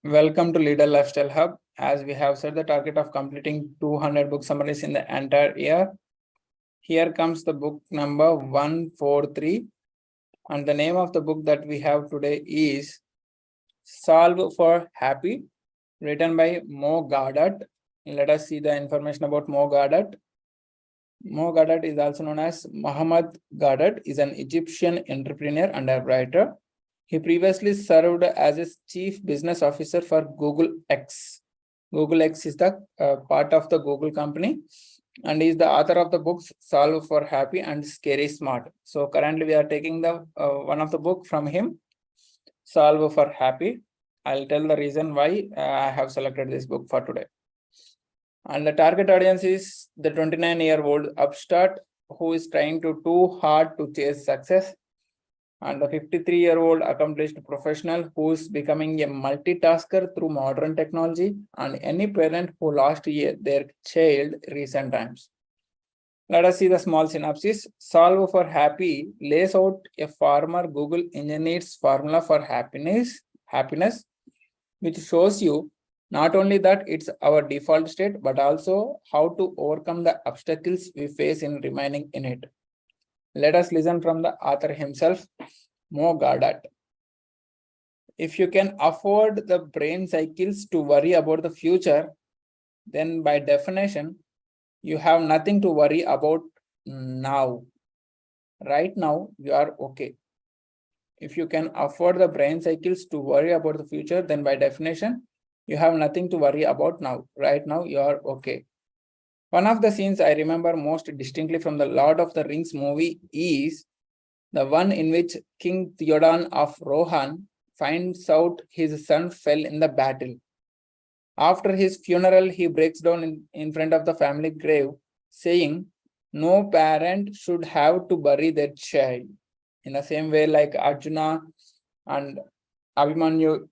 Welcome to Leader Lifestyle Hub. As we have set the target of completing 200 book summaries in the entire year, here comes the book number 143. And the name of the book that we have today is Solve for Happy, written by Mo Gawdat. Let us see the information about Mo Gawdat. Mo Gawdat is also known as Muhammad Gawdat, is an Egyptian entrepreneur and a writer. He previously served as a chief business officer for Google X. Google X is the part of the Google company, and is the author of the books Solve for Happy and Scary Smart. So currently we are taking the one of the book from him, Solve for Happy. I'll tell the reason why I have selected this book for today. And the target audience is the 29-year-old upstart who is trying to too hard to chase success, and the 53-year-old accomplished professional who is becoming a multitasker through modern technology, and any parent who lost their child recent times. Let us see the small synopsis. Solve for Happy lays out a former Google engineer's formula for happiness, which shows you not only that it's our default state, but also how to overcome the obstacles we face in remaining in it. Let us listen from the author himself, Mo Gawdat. If you can afford the brain cycles to worry about the future, then by definition, you have nothing to worry about now. Right now, you are okay. If you can afford the brain cycles to worry about the future, then by definition, you have nothing to worry about now. Right now, you are okay. One of the scenes I remember most distinctly from the Lord of the Rings movie is the one in which King Theoden of Rohan finds out his son fell in the battle. After his funeral, he breaks down in front of the family grave, saying, no parent should have to bury their child. In the same way, like Arjuna and Abhimanyu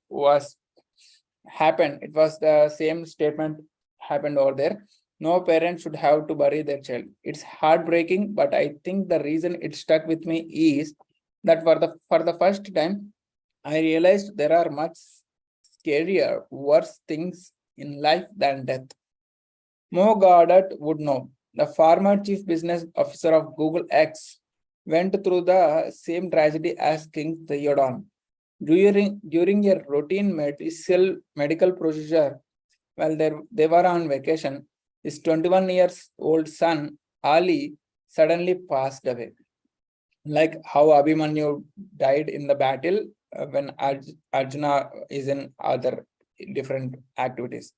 happened, it was the same statement happened over there. No parent should have to bury their child. It's heartbreaking, but I think the reason it stuck with me is that for the first time, I realized there are much scarier, worse things in life than death. Mo Gawdat would know. The former chief business officer of Google X went through the same tragedy as King Theoden. During a routine medical procedure, while they were on vacation, his 21-year-old son, Ali, suddenly passed away. Like how Abhimanyu died in the battle when Arjuna is in other different activities.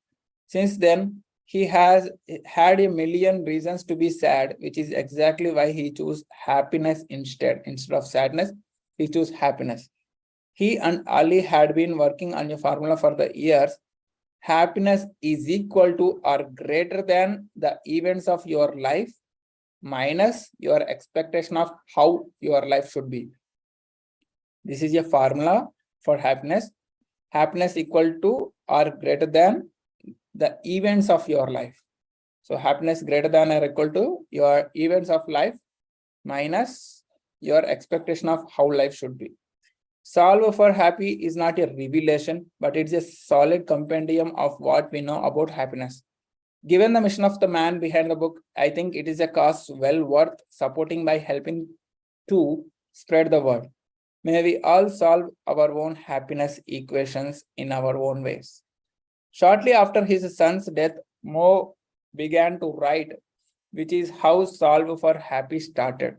Since then, he has had a million reasons to be sad, which is exactly why he chose happiness instead. Instead of sadness, he chose happiness. He and Ali had been working on a formula for the years. Happiness is equal to or greater than the events of your life minus your expectation of how your life should be. This is a formula for happiness. Happiness equal to or greater than the events of your life. So happiness greater than or equal to your events of life minus your expectation of how life should be. Solve for Happy is not a revelation, but it's a solid compendium of what we know about happiness. Given the mission of the man behind the book, I think it is a cause well worth supporting by helping to spread the word. May we all solve our own happiness equations in our own ways. Shortly after his son's death, Mo began to write, which is how Solve for Happy started.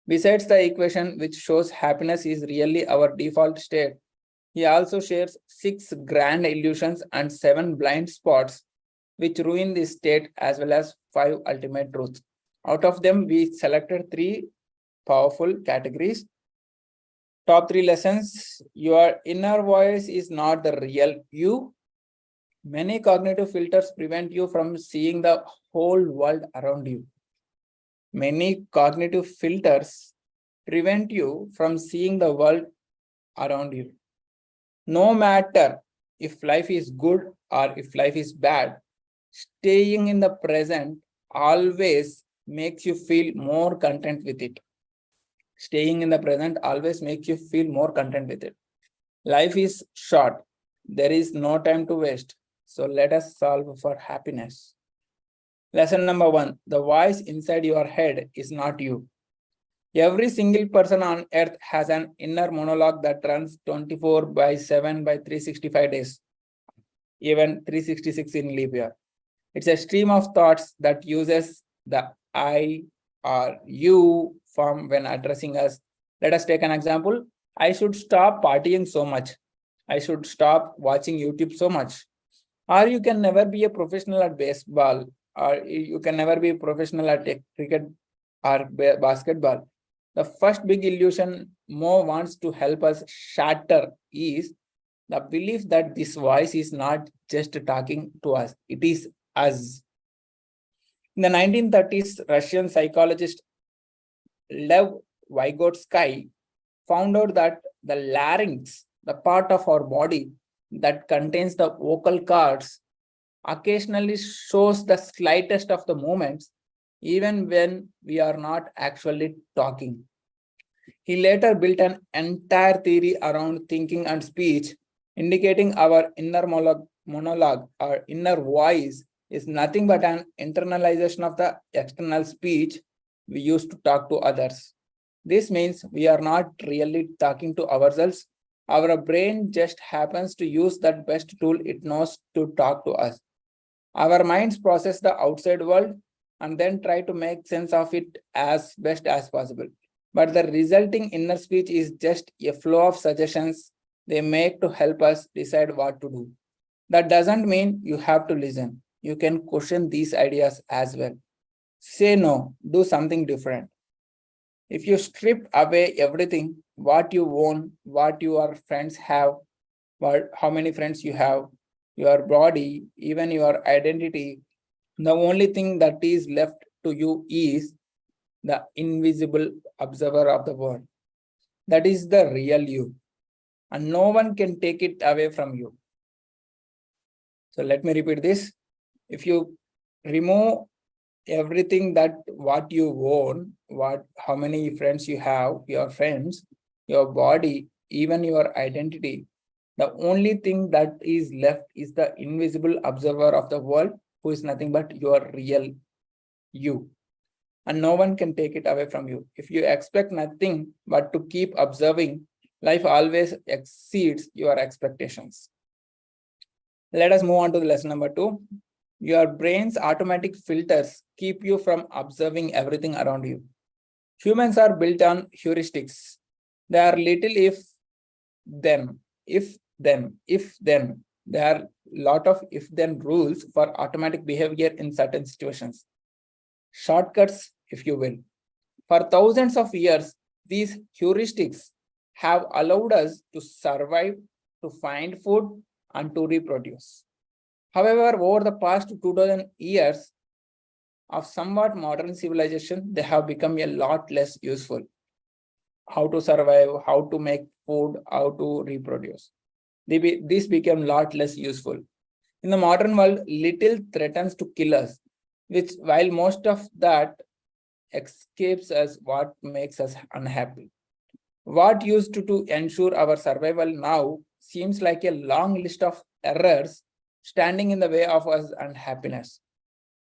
Besides the equation which shows happiness is really our default state, he also shares 6 grand illusions and 7 blind spots which ruin this state, as well as 5 ultimate truths. Out of them, we selected 3 powerful categories. Top 3 lessons. Your inner voice is not the real you. Many cognitive filters prevent you from seeing the whole world around you. Many cognitive filters prevent you from seeing the world around you. No matter if life is good or if life is bad, staying in the present always makes you feel more content with it. Staying in the present always makes you feel more content with it. Life is short. There is no time to waste. So let us solve for happiness. Lesson number 1. The voice inside your head is not you. Every single person on earth has an inner monologue that runs 24 by 7 by 365 days, even 366 in leap year. It's a stream of thoughts that uses the I or you form when addressing us. Let us take an example. I should stop partying so much. I should stop watching YouTube so much. Or you can never be a professional at baseball, or you can never be a professional at cricket or basketball. The first big illusion Mo wants to help us shatter is the belief that this voice is not just talking to us, it is us. In the 1930s, Russian psychologist Lev Vygotsky found out that the larynx, the part of our body that contains the vocal cords, occasionally shows the slightest of the movements, even when we are not actually talking. He later built an entire theory around thinking and speech, indicating our inner monologue, our inner voice, is nothing but an internalization of the external speech we use to talk to others. This means we are not really talking to ourselves. Our brain just happens to use that best tool it knows to talk to us. Our minds process the outside world and then try to make sense of it as best as possible. But the resulting inner speech is just a flow of suggestions they make to help us decide what to do. That doesn't mean you have to listen. You can question these ideas as well. Say no, do something different. If you strip away everything, what you own, what your friends have, how many friends you have, your body, even your identity, the only thing that is left to you is the invisible observer of the world. That is the real you, and no one can take it away from you. So let me repeat this. If you remove everything that what you own, how many friends you have, your friends, your body, even your identity, the only thing that is left is the invisible observer of the world, who is nothing but your real you. And no one can take it away from you. If you expect nothing but to keep observing, life always exceeds your expectations. Let us move on to the lesson number 2. Your brain's automatic filters keep you from observing everything around you. Humans are built on heuristics. They are little if then. There are a lot of if then rules for automatic behavior in certain situations. Shortcuts, if you will. For thousands of years, these heuristics have allowed us to survive, to find food, and to reproduce. However, over the past 2000 years of somewhat modern civilization, they have become a lot less useful. How to survive, how to make food, how to reproduce. This became a lot less useful. In the modern world, little threatens to kill us, which while most of that escapes us, what makes us unhappy. What used to ensure our survival now seems like a long list of errors standing in the way of us and happiness.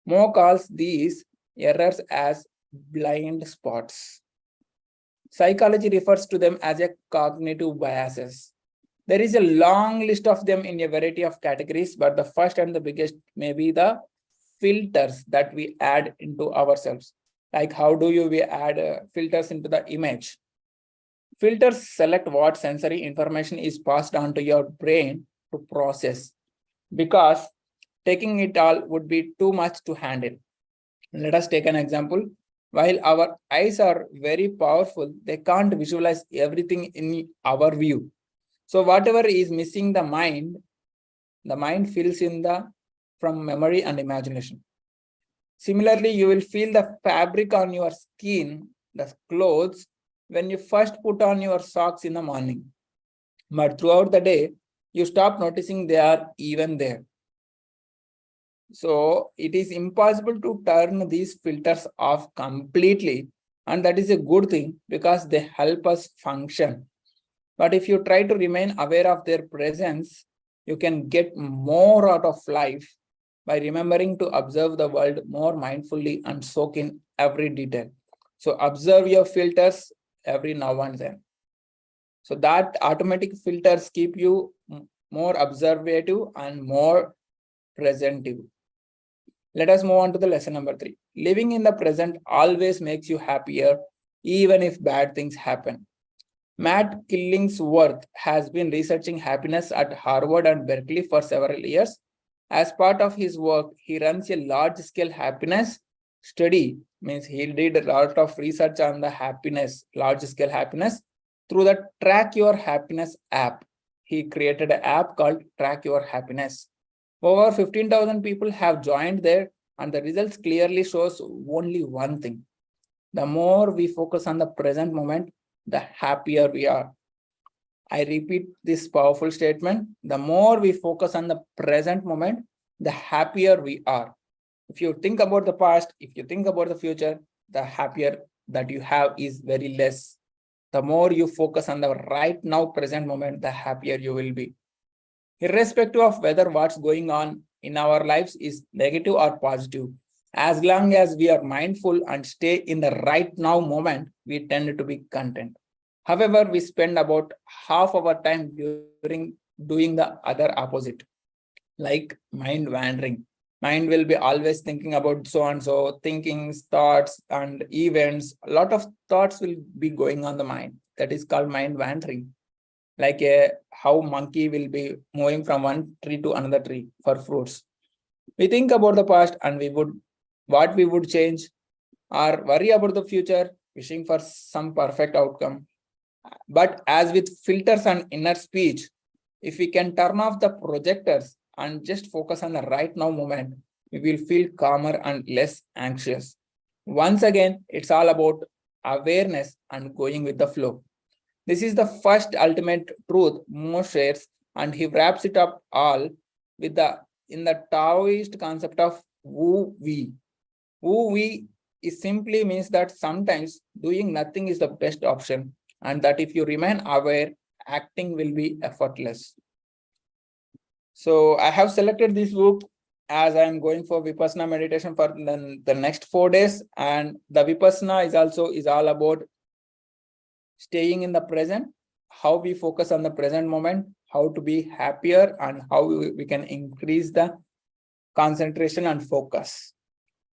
Mo calls these errors as blind spots. Psychology refers to them as a cognitive biases. There is a long list of them in a variety of categories, but the first and the biggest may be the filters that we add into ourselves. Like how do we add filters into the image? Filters select what sensory information is passed on to your brain to process, because taking it all would be too much to handle. Let us take an example. While our eyes are very powerful, they can't visualize everything in our view. So whatever is missing the mind fills in from memory and imagination. Similarly, you will feel the fabric on your skin, the clothes, when you first put on your socks in the morning. But throughout the day, you stop noticing they are even there. So it is impossible to turn these filters off completely. And that is a good thing because they help us function. But if you try to remain aware of their presence, You can get more out of life by remembering to observe the world more mindfully and soak in every detail. So observe your filters every now and then. So that automatic filters keep you more observative and more presentive. Let us move on to the lesson number 3. Living in the present always makes you happier, even if bad things happen. Matt Killingsworth has been researching happiness at Harvard and Berkeley for several years. As part of his work, he runs a large-scale happiness study. Means he did a lot of research on the happiness, large-scale happiness, through the Track Your Happiness app. He created an app called Track Your Happiness. Over 15,000 people have joined there, and the results clearly shows only one thing. The more we focus on the present moment, the happier we are. I repeat this powerful statement. The more we focus on the present moment, the happier we are. If you think about the past, if you think about the future, the happier that you have is very less. The more you focus on the right now present moment, the happier you will be. Irrespective of whether what's going on in our lives is negative or positive, as long as we are mindful and stay in the right now moment, we tend to be content. However, we spend about half our time during doing the other opposite, like mind wandering. Mind will be always thinking about so and so, thinkings, thoughts, and events. A lot of thoughts will be going on the mind. That is called mind wandering. Like how monkey will be moving from one tree to another tree for fruits. We think about the past and what we would change, or worry about the future, wishing for some perfect outcome. But as with filters and inner speech, if we can turn off the projectors and just focus on the right now moment, we will feel calmer and less anxious. Once again, it's all about awareness and going with the flow. This is the first ultimate truth Mo shares, and he wraps it up all with in the Taoist concept of Wu Wei. Wu Wei is simply means that sometimes doing nothing is the best option, and that if you remain aware, acting will be effortless. So I have selected this book as I am going for Vipassana meditation for the next 4 days, and the Vipassana is all about staying in the present, how we focus on the present moment, how to be happier, and how we can increase the concentration and focus.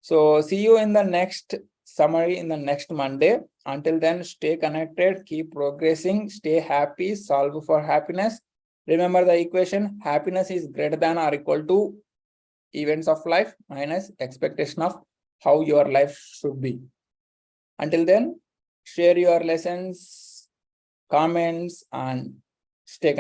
So see you in the next summary in the next Monday. Until then, stay connected, keep progressing, stay happy, solve for happiness. Remember the equation, happiness is greater than or equal to events of life minus expectation of how your life should be. Until then, share your lessons, comments, and stay connected.